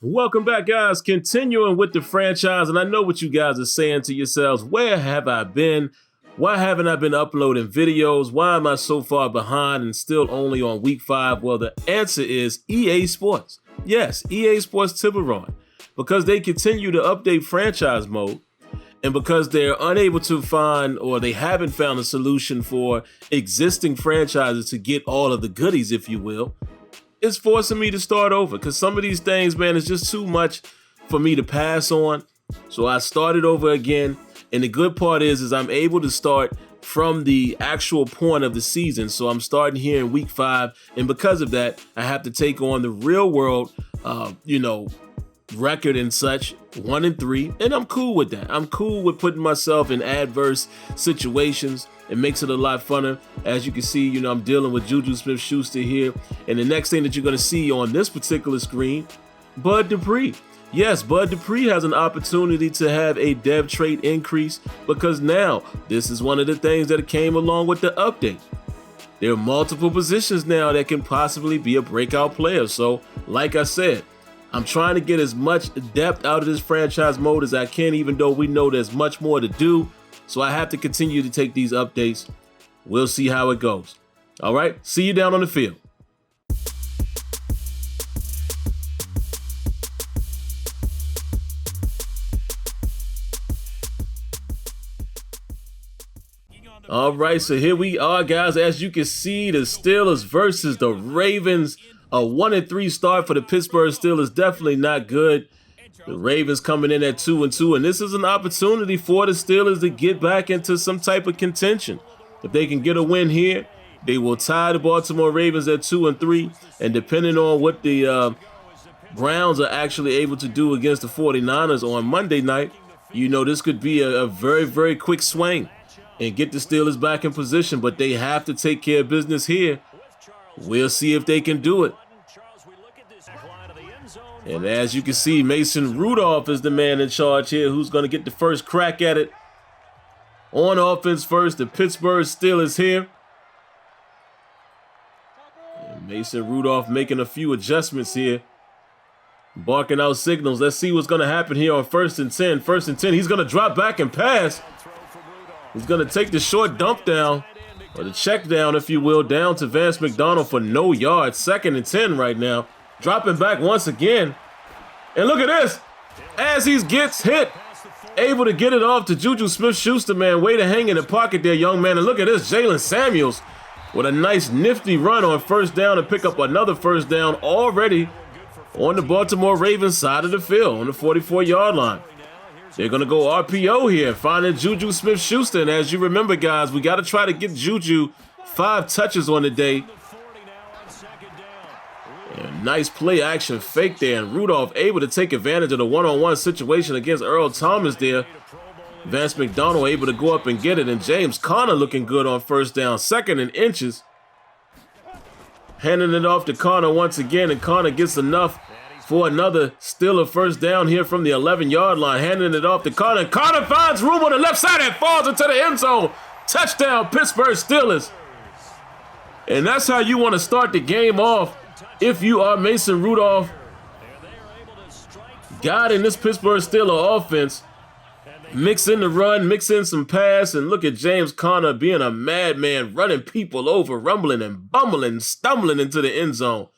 Welcome back, guys. Continuing with the franchise, and I know what you guys are saying to yourselves. Where have I been? Why haven't I been uploading videos? Why am I so far behind and still only on week 5? Well, the answer is EA Sports. Yes, EA Sports Tiburon. Because they continue to update franchise mode, and because they're unable to find, or they haven't found a solution for existing franchises to get all of the goodies, if you will, it's forcing me to start over. Because some of these things, man, is just too much for me to pass on. So I started over again. And the good part is I'm able to start from the actual point of the season. So I'm starting here in week 5. And because of that, I have to take on the real world, record and such, 1-3. And I'm cool with that. I'm cool with putting myself in adverse situations. It makes it a lot funner. As you can see, I'm dealing with Juju Smith-Schuster here. And the next thing that you're going to see on this particular screen, Bud Dupree. Yes, Bud Dupree has an opportunity to have a dev trait increase because now this is one of the things that came along with the update. There are multiple positions now that can possibly be a breakout player. So, like I said, I'm trying to get as much depth out of this franchise mode as I can, even though we know there's much more to do. So I have to continue to take these updates. We'll see how it goes. All right, see you down on the field. All right, so here we are, guys. As you can see, the Steelers versus the Ravens. A 1-3 start for the Pittsburgh Steelers. Definitely not good. The Ravens coming in at 2-2, and this is an opportunity for the Steelers to get back into some type of contention. If they can get a win here, they will tie the Baltimore Ravens at 2-3, and depending on what the Browns are actually able to do against the 49ers on Monday night, this could be a very, very quick swing and get the Steelers back in position, but they have to take care of business here. We'll see if they can do it. And as you can see, Mason Rudolph is the man in charge here, who's going to get the first crack at it. On offense first, the Pittsburgh Steelers here. And Mason Rudolph making a few adjustments here. Barking out signals. Let's see what's going to happen here on 1st and 10. 1st and 10, he's going to drop back and pass. He's going to take the short dump down, or the check down, if you will, down to Vance McDonald for no yards. 2nd and 10 right now. Dropping back once again. And look at this. As he gets hit, able to get it off to Juju Smith-Schuster, man. Way to hang in the pocket there, young man. And look at this, Jalen Samuels with a nice nifty run on 1st down to pick up another 1st down already on the Baltimore Ravens side of the field on the 44-yard line. They're going to go RPO here, finding Juju Smith-Schuster. And as you remember, guys, we got to try to get Juju 5 touches on the day. And nice play action fake there. And Rudolph able to take advantage of the one-on-one situation against Earl Thomas there. Vance McDonald able to go up and get it. And James Conner looking good on 1st down. 2nd and inches. Handing it off to Conner once again. And Conner gets enough for another Steeler 1st down here from the 11-yard line. Handing it off to Conner. Conner finds room on the left side and falls into the end zone. Touchdown, Pittsburgh Steelers. And that's how you want to start the game off if you are Mason Rudolph. Guiding this Pittsburgh Steelers offense. Mix in the run, mix in some pass, and look at James Conner being a madman, running people over, rumbling and bumbling, stumbling into the end zone.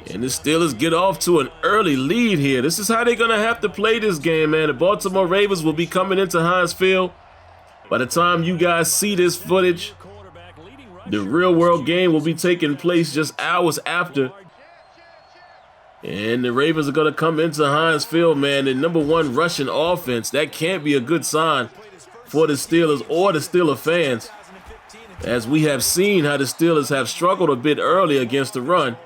And the Steelers get off to an early lead here. This is how they're going to have to play this game, man. The Baltimore Ravens will be coming into Heinz Field. By the time you guys see this footage, the real-world game will be taking place just hours after. And the Ravens are going to come into Heinz Field, man. The #1 rushing offense. That can't be a good sign for the Steelers or the Steeler fans, as we have seen how the Steelers have struggled a bit early against the run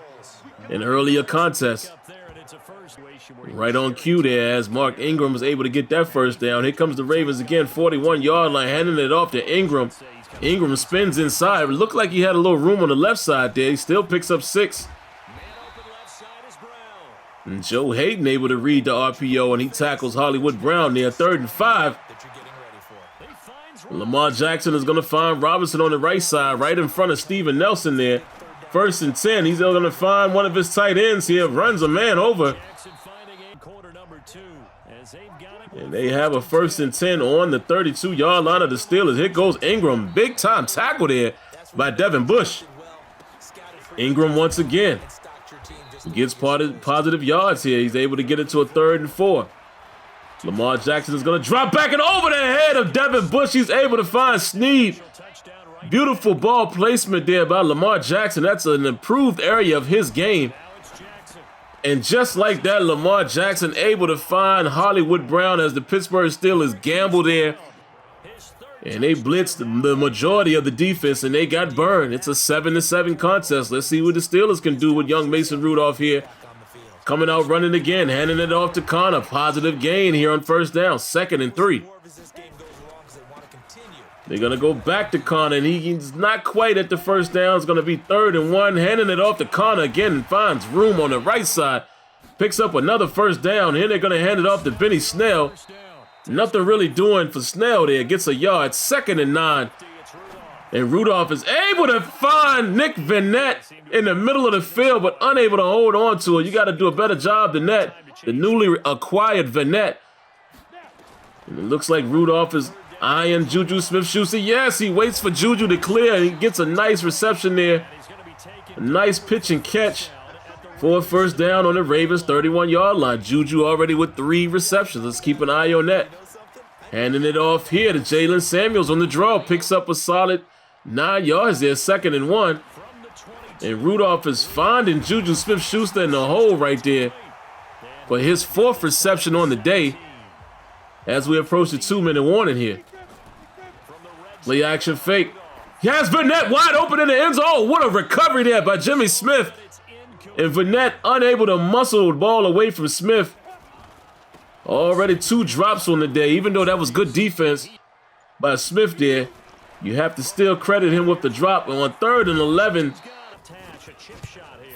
in earlier contests. Right on cue there as Mark Ingram was able to get that 1st down. Here comes the Ravens again, 41-yard line, handing it off to Ingram. Ingram spins inside. It looked like he had a little room on the left side there. He still picks up 6. And Joe Hayden able to read the RPO, and he tackles Hollywood Brown near 3rd and 5. Lamar Jackson is going to find Robinson on the right side, right in front of Steven Nelson there. 1st and 10. He's going to find one of his tight ends here. Runs a man over. And they have a 1st and 10 on the 32-yard line of the Steelers. Here goes Ingram. Big time tackle there by Devin Bush. Ingram once again gets positive yards here. He's able to get it to a 3rd and 4. Lamar Jackson is going to drop back and over the head of Devin Bush. He's able to find Snead. Beautiful ball placement there by Lamar Jackson. That's an improved area of his game. And just like that, Lamar Jackson able to find Hollywood Brown as the Pittsburgh Steelers gamble there. And they blitzed the majority of the defense, and they got burned. It's a 7-7 contest. Let's see what the Steelers can do with young Mason Rudolph here. Coming out running again, handing it off to Connor. Positive gain here on 1st down, 2nd and 3. They're going to go back to Connor, and he's not quite at the 1st down. It's going to be 3rd and 1. Handing it off to Connor again and finds room on the right side. Picks up another 1st down. Here they're going to hand it off to Benny Snell. Nothing really doing for Snell there. Gets a yard. 2nd and 9. And Rudolph is able to find Nick Vannett in the middle of the field, but unable to hold on to it. You got to do a better job than that. The newly acquired Vannett. And it looks like Rudolph is eyeing Juju Smith-Schuster. Yes, he waits for Juju to clear. He gets a nice reception there. A nice pitch and catch for a 1st down on the Ravens' 31-yard line. Juju already with 3 receptions. Let's keep an eye on that. Handing it off here to Jalen Samuels on the draw. Picks up a solid 9 yards there, 2nd and 1. And Rudolph is finding Juju Smith-Schuster in the hole right there for his 4th reception on the day as we approach the 2-minute warning here. Play action fake. He has Vannett wide open in the end zone. Oh, what a recovery there by Jimmy Smith. And Vannett unable to muscle the ball away from Smith. Already 2 drops on the day, even though that was good defense by Smith there. You have to still credit him with the drop. And on 3rd and 11,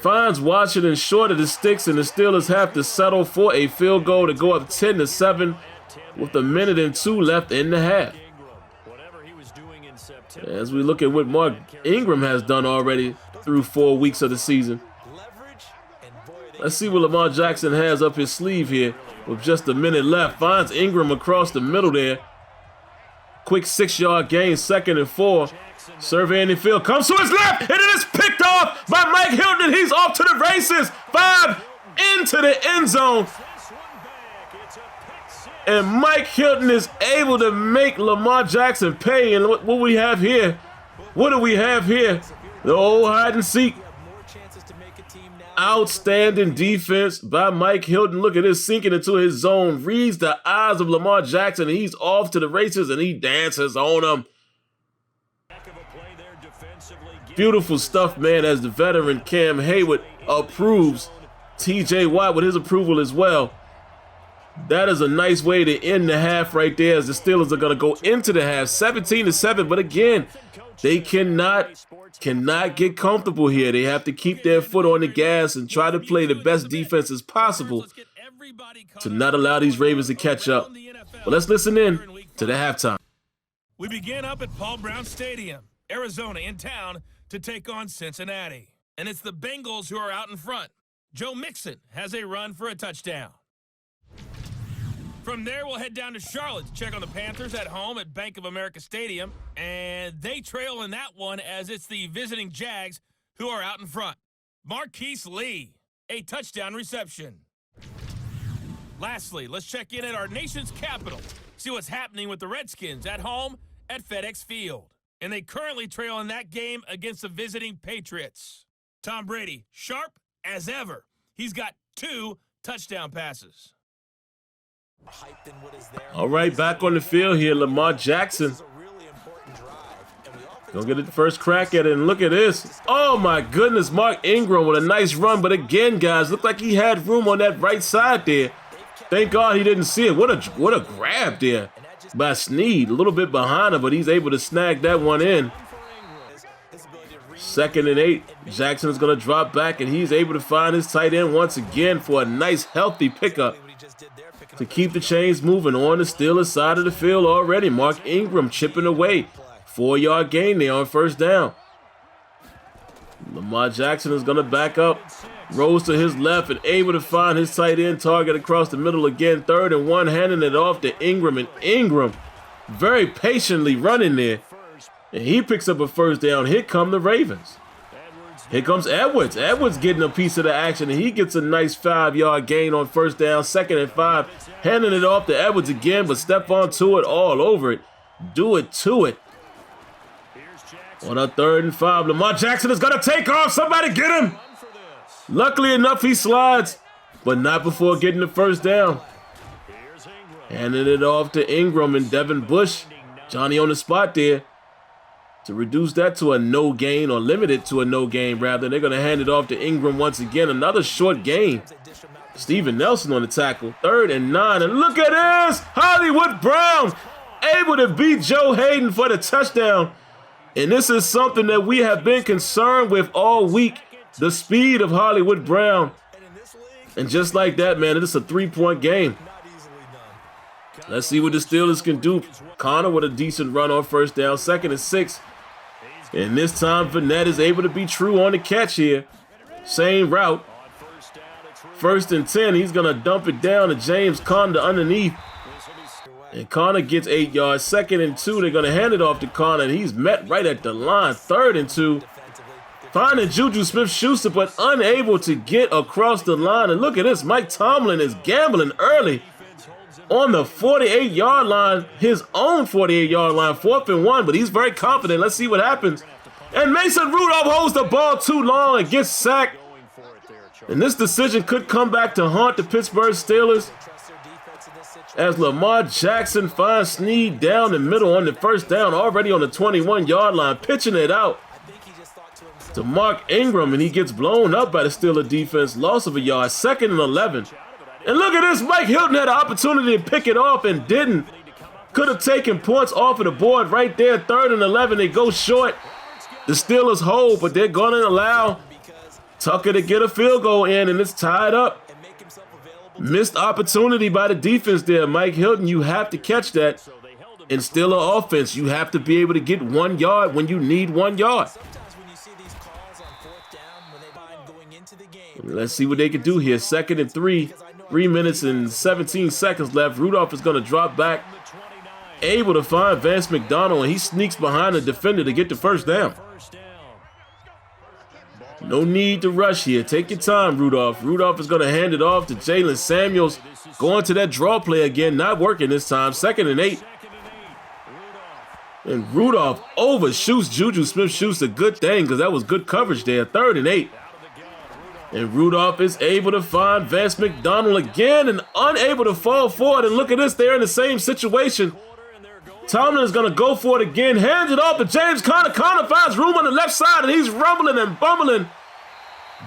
finds Washington short of the sticks, and the Steelers have to settle for a field goal to go up 10-7 with 1 minute and 2 left in the half. As we look at what Mark Ingram has done already through 4 weeks of the season. Let's see what Lamar Jackson has up his sleeve here with just 1 minute left. Finds Ingram across the middle there. Quick 6-yard gain, 2nd and 4. Surveying the field, comes to his left, and it is picked off by Mike Hilton, and he's off to the races. 5 into the end zone. And Mike Hilton is able to make Lamar Jackson pay. And what we have here? What do we have here? The old hide and seek. Outstanding defense by Mike Hilton. Look at this, sinking into his zone. Reads the eyes of Lamar Jackson, and he's off to the races, and he dances on him. Beautiful stuff, man, as the veteran Cam Hayward approves. TJ Watt with his approval as well. That is a nice way to end the half right there, as the Steelers are going to go into the half 17-7. But again, they cannot get comfortable here. They have to keep their foot on the gas and try to play the best defense as possible to not allow these Ravens to catch up. But let's listen in to the halftime. We begin up at Paul Brown Stadium, Arizona, in town to take on Cincinnati. And it's the Bengals who are out in front. Joe Mixon has a run for a touchdown. From there, we'll head down to Charlotte to check on the Panthers at home at Bank of America Stadium. And they trail in that one as it's the visiting Jags who are out in front. Marquise Lee, a touchdown reception. Lastly, let's check in at our nation's capital, see what's happening with the Redskins at home at FedEx Field. And they currently trail in that game against the visiting Patriots. Tom Brady, sharp as ever. He's got 2 touchdown passes. All right, back on the field here, Lamar Jackson. Gonna get the first crack at it, and look at this. Oh my goodness, Mark Ingram with a nice run, but again, guys, looked like he had room on that right side there. Thank God he didn't see it. What a grab there by Snead. A little bit behind him, but he's able to snag that one in. 2nd and 8. Jackson is gonna drop back, and he's able to find his tight end once again for a nice, healthy pickup to keep the chains moving on the Steelers side of the field already. Mark Ingram chipping away. 4-yard gain there on 1st down. Lamar Jackson is going to back up. Rolls to his left and able to find his tight end target across the middle again. 3rd and 1, handing it off to Ingram. And Ingram very patiently running there. And he picks up a first down. Here come the Ravens. Here comes Edwards. Edwards getting a piece of the action, and he gets a nice 5-yard gain on first down. 2nd and 5, handing it off to Edwards again, but Stephon Tuitt all over it. Do it to it. On a 3rd and 5, Lamar Jackson is going to take off. Somebody get him. Luckily enough, he slides, but not before getting the first down. Handing it off to Ingram and Devin Bush. Johnny on the spot there to reduce that to a no gain, or limit it to a no gain rather. They're going to hand it off to Ingram once again. Another short gain. Steven Nelson on the tackle. 3rd and 9. And look at this. Hollywood Brown able to beat Joe Hayden for the touchdown. And this is something that we have been concerned with all week. The speed of Hollywood Brown. And just like that, man, it's a 3-point game. Let's see what the Steelers can do. Connor with a decent run on first down. 2nd and 6. And this time, Fournette is able to be true on the catch here. Same route. 1st and 10. He's going to dump it down to James Conner underneath. And Conner gets 8 yards. 2nd and 2. They're going to hand it off to Conner. And he's met right at the line. 3rd and 2. Finding Juju Smith-Schuster, but unable to get across the line. And look at this. Mike Tomlin is gambling early on the 48-yard line, his own 48-yard line, 4th and 1, but he's very confident. Let's see what happens. And Mason Rudolph holds the ball too long and gets sacked. And this decision could come back to haunt the Pittsburgh Steelers as Lamar Jackson finds Snead down the middle on the first down, already on the 21-yard line, pitching it out to Mark Ingram, and he gets blown up by the Steeler defense. Loss of a yard. 2nd and 11. And look at this. Mike Hilton had an opportunity to pick it off and didn't. Could have taken points off of the board right there. 3rd and 11. They go short. The Steelers hold, but they're going to allow Tucker to get a field goal in, and it's tied up. Missed opportunity by the defense there. Mike Hilton, you have to catch that. In Steeler offense, you have to be able to get 1 yard when you need 1 yard. Let's see what they can do here. 2nd and 3. 3 minutes and 17 seconds left. Rudolph is going to drop back. Able to find Vance McDonald, and he sneaks behind the defender to get the first down. No need to rush here. Take your time, Rudolph. Rudolph is going to hand it off to Jalen Samuels. Going to that draw play again. Not working this time. 2nd and 8. And Rudolph overshoots Juju Smith-Schuster. Good thing, because that was good coverage there. 3rd and 8. And Rudolph is able to find Vance McDonald again and unable to fall forward. And look at this, they're in the same situation. Tomlin is going to go for it again. Hands it off to James Conner. Conner finds room on the left side, and he's rumbling and bumbling.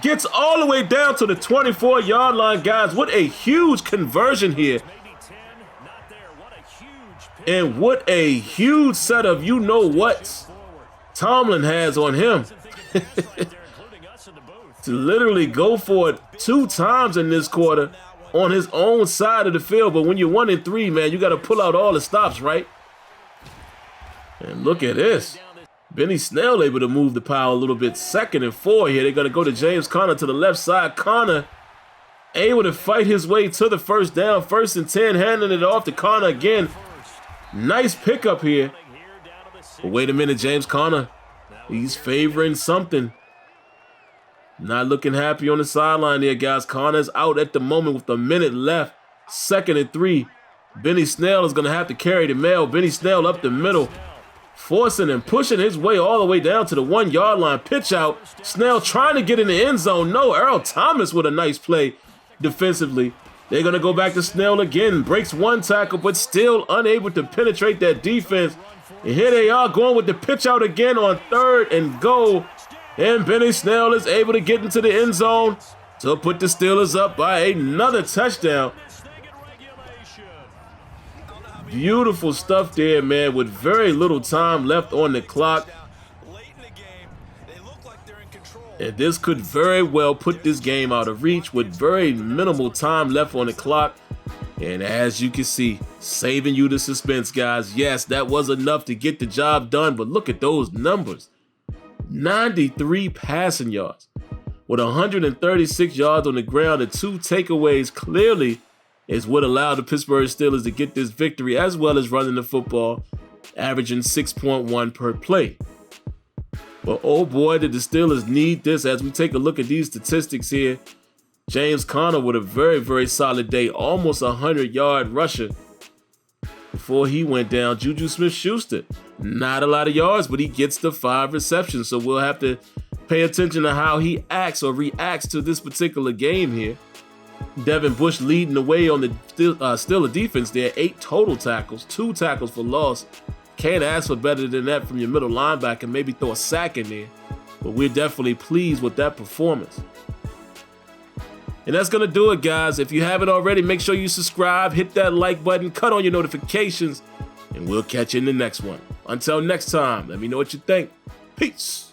Gets all the way down to the 24-yard line, guys. What a huge conversion here. And what a huge set of you-know-whats Tomlin has on him. To literally go for it 2 times in this quarter on his own side of the field. But when you're 1 and 3, man, you got to pull out all the stops, right? And look at this. Benny Snell able to move the pile a little bit. 2nd and 4 here. They're going to go to James Conner to the left side. Conner able to fight his way to the first down. 1st and 10, handing it off to Conner again. Nice pickup here. But wait a minute, James Conner. He's favoring something. Not looking happy on the sideline there, guys. Conner's out at the moment with a minute left. 2nd and 3. Benny Snell is going to have to carry the mail. Benny Snell up the middle, forcing and pushing his way all the way down to the 1-yard line. Pitch out. Snell trying to get in the end zone. No, Earl Thomas with a nice play defensively. They're going to go back to Snell again. Breaks 1 tackle, but still unable to penetrate that defense. And here they are going with the pitch out again on 3rd and goal. And Benny Snell is able to get into the end zone to put the Steelers up by another touchdown. Beautiful stuff there, man, with very little time left on the clock. And this could very well put this game out of reach with very minimal time left on the clock. And as you can see, saving you the suspense, guys. Yes, that was enough to get the job done, but look at those numbers. 93 passing yards. With 136 yards on the ground and 2 takeaways, clearly is what allowed the Pittsburgh Steelers to get this victory, as well as running the football, averaging 6.1 per play. But oh boy, did the Steelers need this. As we take a look at these statistics here, James Conner with a very, very solid day, almost 100-yard rusher. Before he went down, Juju Smith-Schuster, not a lot of yards, but he gets the 5 receptions. So we'll have to pay attention to how he acts or reacts to this particular game here. Devin Bush leading the way on the Steelers defense there, 8 total tackles, 2 tackles for loss. Can't ask for better than that from your middle linebacker, maybe throw a sack in there. But we're definitely pleased with that performance. And that's going to do it, guys. If you haven't already, make sure you subscribe, hit that like button, cut on your notifications, and we'll catch you in the next one. Until next time, let me know what you think. Peace.